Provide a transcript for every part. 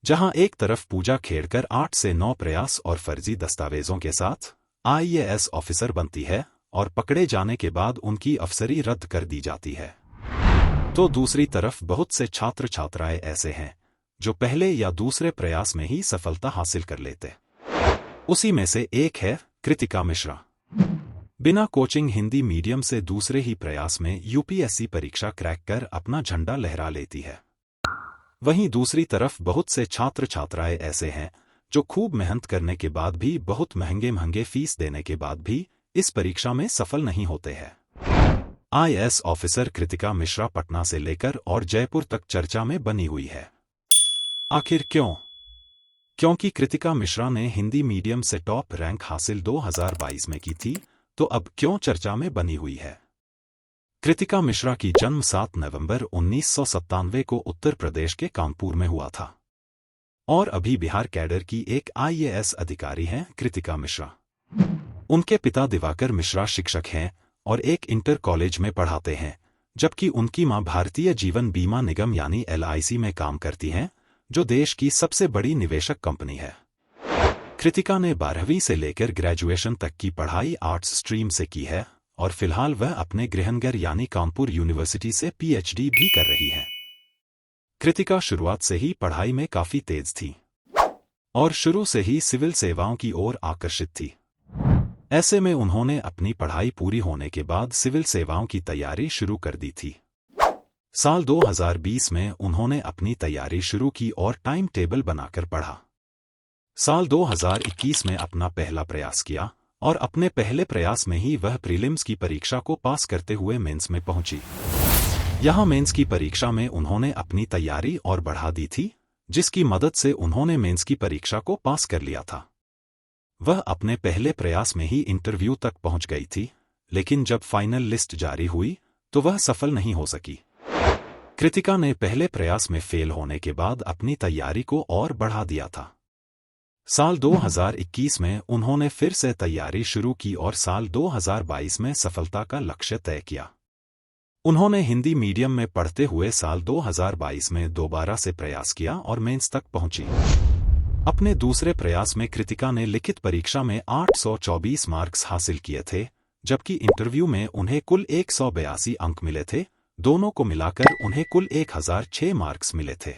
जहां एक तरफ पूजा खेड़कर 8 से 9 प्रयास और फर्जी दस्तावेजों के साथ आईएएस ऑफिसर बनती है और पकड़े जाने के बाद उनकी अफसरी रद्द कर दी जाती है, तो दूसरी तरफ बहुत से छात्र छात्राएं ऐसे हैं जो पहले या दूसरे प्रयास में ही सफलता हासिल कर लेते। उसी में से एक है कृतिका मिश्रा। बिना कोचिंग हिंदी मीडियम से दूसरे ही प्रयास में यूपीएससी परीक्षा क्रैक कर अपना झंडा लहरा लेती है। वहीं दूसरी तरफ बहुत से छात्र छात्राएं ऐसे हैं जो खूब मेहनत करने के बाद भी, बहुत महंगे फीस देने के बाद भी इस परीक्षा में सफल नहीं होते हैं। आईएएस ऑफिसर कृतिका मिश्रा पटना से लेकर और जयपुर तक चर्चा में बनी हुई है। आखिर क्यों? क्योंकि कृतिका मिश्रा ने हिंदी मीडियम से टॉप रैंक हासिल 2022 में की थी, तो अब क्यों चर्चा में बनी हुई है? कृतिका मिश्रा की जन्म 7 नवंबर 1997 को उत्तर प्रदेश के कानपुर में हुआ था और अभी बिहार कैडर की एक आईएएस अधिकारी हैं कृतिका मिश्रा। उनके पिता दिवाकर मिश्रा शिक्षक हैं और एक इंटर कॉलेज में पढ़ाते हैं, जबकि उनकी मां भारतीय जीवन बीमा निगम यानी एलआईसी में काम करती हैं, जो देश की सबसे बड़ी निवेशक कंपनी है। कृतिका ने 12वीं से लेकर ग्रेजुएशन तक की पढ़ाई आर्ट्स स्ट्रीम से की है और फिलहाल वह अपने गृहनगर यानी कानपुर यूनिवर्सिटी से पीएचडी भी कर रही है। कृतिका शुरुआत से ही पढ़ाई में काफी तेज थी और शुरू से ही सिविल सेवाओं की ओर आकर्षित थी। ऐसे में उन्होंने अपनी पढ़ाई पूरी होने के बाद सिविल सेवाओं की तैयारी शुरू कर दी थी। साल 2020 में उन्होंने अपनी तैयारी शुरू की और टाइम टेबल बनाकर पढ़ा। साल 2021 में अपना पहला प्रयास किया और अपने पहले प्रयास में ही वह प्रीलिम्स की परीक्षा को पास करते हुए मेंस में पहुंची। यहां मेंस की परीक्षा में उन्होंने अपनी तैयारी और बढ़ा दी थी, जिसकी मदद से उन्होंने मेंस की परीक्षा को पास कर लिया था। वह अपने पहले प्रयास में ही इंटरव्यू तक पहुंच गई थी, लेकिन जब फाइनल लिस्ट जारी हुई तो वह सफल नहीं हो सकी। कृतिका ने पहले प्रयास में फेल होने के बाद अपनी तैयारी को और बढ़ा दिया था। साल 2021 में उन्होंने फिर से तैयारी शुरू की और साल 2022 में सफलता का लक्ष्य तय किया। उन्होंने हिंदी मीडियम में पढ़ते हुए साल 2022 में दोबारा से प्रयास किया और मेंस तक पहुंची। अपने दूसरे प्रयास में कृतिका ने लिखित परीक्षा में 824 मार्क्स हासिल किए थे, जबकि इंटरव्यू में उन्हें कुल 182 अंक मिले थे। दोनों को मिलाकर उन्हें कुल 1006 मार्क्स मिले थे।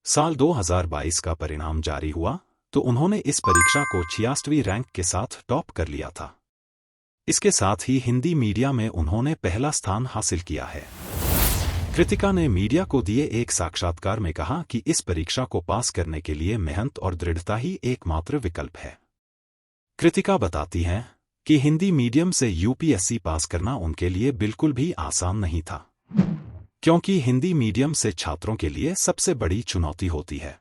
साल 2022 का परिणाम जारी हुआ तो उन्होंने इस परीक्षा को 86वीं रैंक के साथ टॉप कर लिया था। इसके साथ ही हिंदी मीडिया में उन्होंने पहला स्थान हासिल किया है। कृतिका ने मीडिया को दिए एक साक्षात्कार में कहा कि इस परीक्षा को पास करने के लिए मेहनत और दृढ़ता ही एकमात्र विकल्प है। कृतिका बताती हैं कि हिंदी मीडियम से यूपीएससी पास करना उनके लिए बिल्कुल भी आसान नहीं था, क्योंकि हिंदी मीडियम से छात्रों के लिए सबसे बड़ी चुनौती होती है।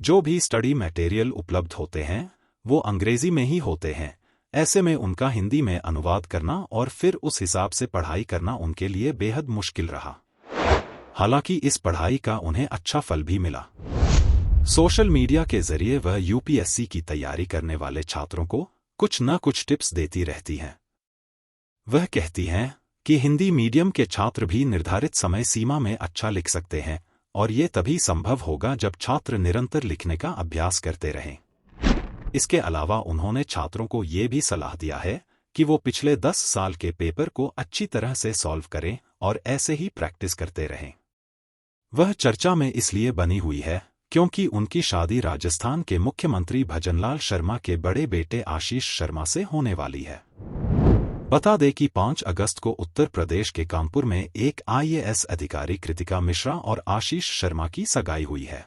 जो भी स्टडी मटेरियल उपलब्ध होते हैं वो अंग्रेजी में ही होते हैं। ऐसे में उनका हिंदी में अनुवाद करना और फिर उस हिसाब से पढ़ाई करना उनके लिए बेहद मुश्किल रहा। हालांकि इस पढ़ाई का उन्हें अच्छा फल भी मिला। सोशल मीडिया के जरिए वह यूपीएससी की तैयारी करने वाले छात्रों को कुछ न कुछ टिप्स देती रहती हैं। वह कहती हैं कि हिंदी मीडियम के छात्र भी निर्धारित समय सीमा में अच्छा लिख सकते हैं और ये तभी संभव होगा जब छात्र निरंतर लिखने का अभ्यास करते रहें। इसके अलावा उन्होंने छात्रों को ये भी सलाह दिया है कि वो पिछले 10 साल के पेपर को अच्छी तरह से सॉल्व करें और ऐसे ही प्रैक्टिस करते रहें। वह चर्चा में इसलिए बनी हुई है क्योंकि उनकी शादी राजस्थान के मुख्यमंत्री भजनलाल शर्मा के बड़े बेटे आशीष शर्मा से होने वाली है। बता दें कि 5 अगस्त को उत्तर प्रदेश के कानपुर में एक आईएएस अधिकारी कृतिका मिश्रा और आशीष शर्मा की सगाई हुई है।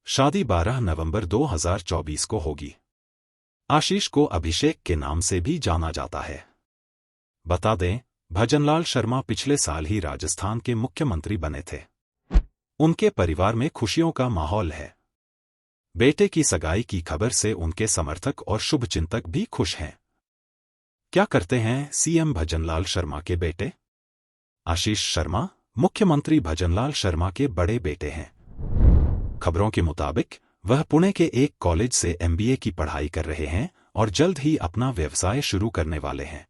शादी 12 नवंबर 2024 को होगी। आशीष को अभिषेक के नाम से भी जाना जाता है। बता दें, भजनलाल शर्मा पिछले साल ही राजस्थान के मुख्यमंत्री बने थे। उनके परिवार में खुशियों का माहौल है। बेटे की सगाई की खबर से उनके समर्थक और शुभचिंतक भी खुश हैं। क्या करते हैं सीएम भजनलाल शर्मा के बेटे? आशीष शर्मा मुख्यमंत्री भजनलाल शर्मा के बड़े बेटे हैं। खबरों के मुताबिक वह पुणे के एक कॉलेज से एमबीए की पढ़ाई कर रहे हैं और जल्द ही अपना व्यवसाय शुरू करने वाले हैं।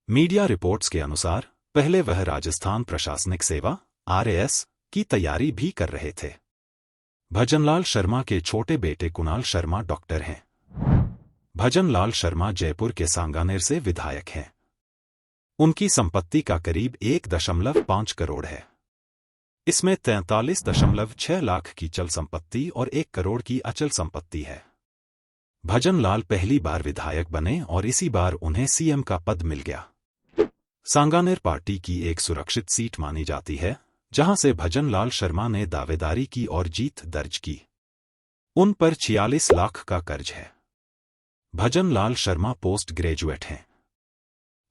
मीडिया रिपोर्ट्स के अनुसार पहले वह राजस्थान प्रशासनिक सेवा (आरएएस) की तैयारी भी कर रहे थे। भजनलाल शर्मा के छोटे बेटे कुणाल शर्मा डॉक्टर हैं। भजनलाल शर्मा जयपुर के सांगानेर से विधायक हैं। उनकी संपत्ति का करीब 1.5 करोड़ है। इसमें 43.6 लाख की चल संपत्ति और 1 करोड़ की अचल संपत्ति है। भजनलाल पहली बार विधायक बने और इसी बार उन्हें सीएम का पद मिल गया। सांगानेर पार्टी की एक सुरक्षित सीट मानी जाती है, जहां से भजनलाल शर्मा ने दावेदारी की और जीत दर्ज की। उन पर 46 लाख का कर्ज है। भजनलाल शर्मा पोस्ट ग्रेजुएट हैं।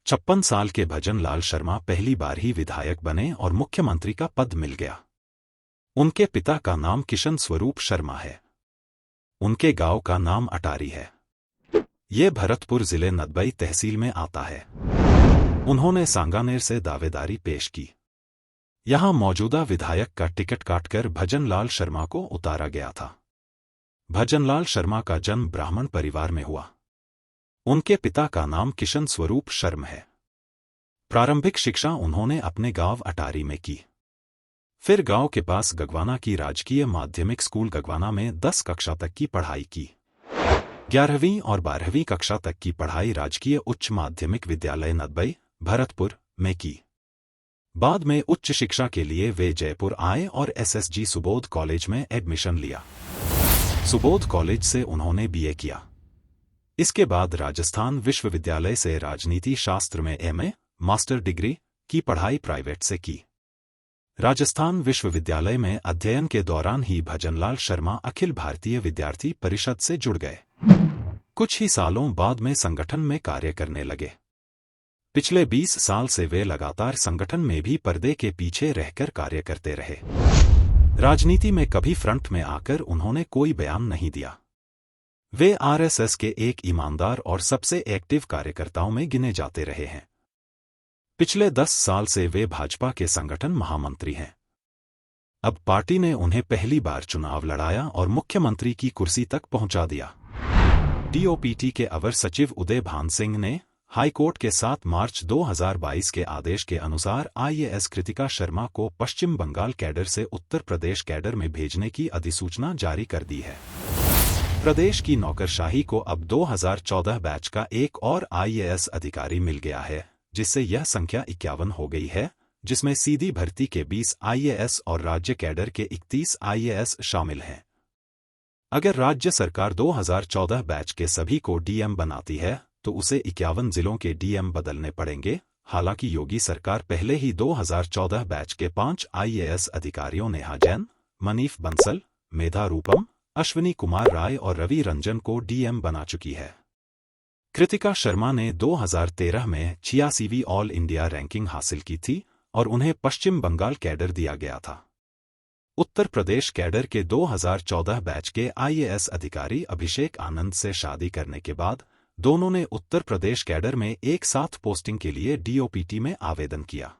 56 साल के भजनलाल शर्मा पहली बार ही विधायक बने और मुख्यमंत्री का पद मिल गया। उनके पिता का नाम किशन स्वरूप शर्मा है। उनके गांव का नाम अटारी है। ये भरतपुर जिले नदबई तहसील में आता है। उन्होंने सांगानेर से दावेदारी पेश की। यहां मौजूदा विधायक का टिकट काटकर भजनलाल शर्मा को उतारा गया था। भजनलाल शर्मा का जन्म ब्राह्मण परिवार में हुआ। उनके पिता का नाम किशन स्वरूप शर्मा है। प्रारंभिक शिक्षा उन्होंने अपने गांव अटारी में की। फिर गांव के पास गगवाना की राजकीय माध्यमिक स्कूल गगवाना में 10 कक्षा तक की पढ़ाई की। 11वीं और 12वीं कक्षा तक की पढ़ाई राजकीय उच्च माध्यमिक विद्यालय नदबई, भरतपुर में की। बाद में उच्च शिक्षा के लिए वे जयपुर आए और एसएसजी सुबोध कॉलेज में एडमिशन लिया। सुबोध कॉलेज से उन्होंने बीए किया। इसके बाद राजस्थान विश्वविद्यालय से राजनीति शास्त्र में एमए, मास्टर डिग्री की पढ़ाई प्राइवेट से की। राजस्थान विश्वविद्यालय में अध्ययन के दौरान ही भजनलाल शर्मा अखिल भारतीय विद्यार्थी परिषद से जुड़ गए। कुछ ही सालों बाद में संगठन में कार्य करने लगे। पिछले 20 साल से वे लगातार संगठन में भी पर्दे के पीछे रहकर कार्य करते रहे। राजनीति में कभी फ्रंट में आकर उन्होंने कोई बयान नहीं दिया। वे आरएसएस के एक ईमानदार और सबसे एक्टिव कार्यकर्ताओं में गिने जाते रहे हैं। पिछले 10 साल से वे भाजपा के संगठन महामंत्री हैं। अब पार्टी ने उन्हें पहली बार चुनाव लड़ाया और मुख्यमंत्री की कुर्सी तक पहुंचा दिया। डीओपीटी के अवर सचिव उदय भान सिंह ने हाईकोर्ट के 7 मार्च 2022 के आदेश के अनुसार आईएएस कृतिका शर्मा को पश्चिम बंगाल कैडर से उत्तर प्रदेश कैडर में भेजने की अधिसूचना जारी कर दी है। प्रदेश की नौकरशाही को अब 2014 बैच का एक और आईएएस अधिकारी मिल गया है, जिससे यह संख्या 51 हो गई है, जिसमें सीधी भर्ती के 20 आईएएस और राज्य कैडर के 31 आईएएस शामिल हैं। अगर राज्य सरकार 2014 बैच के सभी को डीएम बनाती है तो उसे 51 जिलों के डीएम बदलने पड़ेंगे। हालांकि योगी सरकार पहले ही 2014 बैच के 5 आईएएस अधिकारियों नेहा जैन, मनीष बंसल, मेधा रूपम, अश्विनी कुमार राय और रवि रंजन को डीएम बना चुकी है। कृतिका शर्मा ने 2013 में 86वीं ऑल इंडिया रैंकिंग हासिल की थी और उन्हें पश्चिम बंगाल कैडर दिया गया था। उत्तर प्रदेश कैडर के 2014 बैच के आईएएस अधिकारी अभिषेक आनंद से शादी करने के बाद दोनों ने उत्तर प्रदेश कैडर में एक साथ पोस्टिंग के लिए डीओपीटी में आवेदन किया।